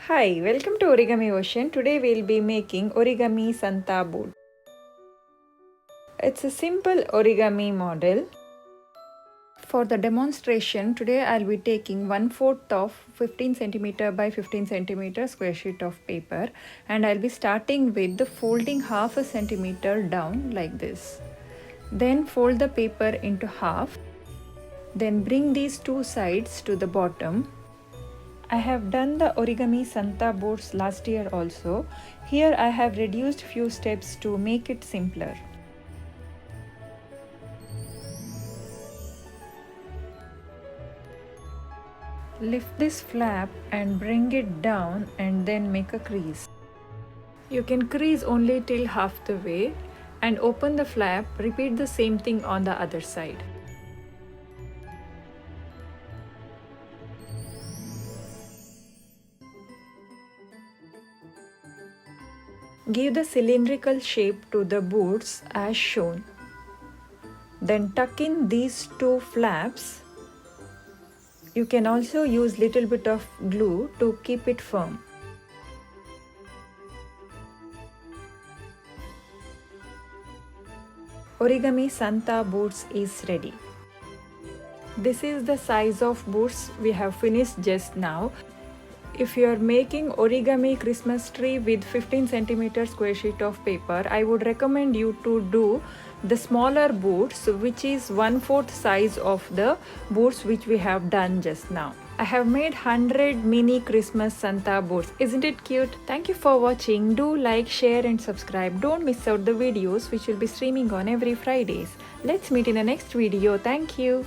Hi, welcome to Origami Ocean. Today we'll be making Origami Santa board. It's a simple origami model. For the demonstration, today I'll be taking 1/4 of 15 cm by 15 cm square sheet of paper, and I'll be starting with the folding half a centimeter down like this. Then fold the paper into half. Then bring these two sides to the bottom. I have done the Origami Santa boards last year also. Here I have reduced few steps to make it simpler. Lift this flap and bring it down and then make a crease. You can crease only till half the way and open the flap. Repeat the same thing on the other side. Give the cylindrical shape to the boards as shown. Then tuck in these two flaps. You can also use little bit of glue to keep it firm. Origami Santa boots is ready. This is the size of boots we have finished just now. If you are making origami Christmas tree with 15 cm square sheet of paper, I would recommend you to do the smaller boots, which is 1/4 size of the boots which we have done just now. I have made 100 mini Christmas Santa boots. Isn't it cute? Thank you for watching. Do like, share and subscribe. Don't miss out the videos which will be streaming on every Fridays. Let's meet in the next video. Thank you.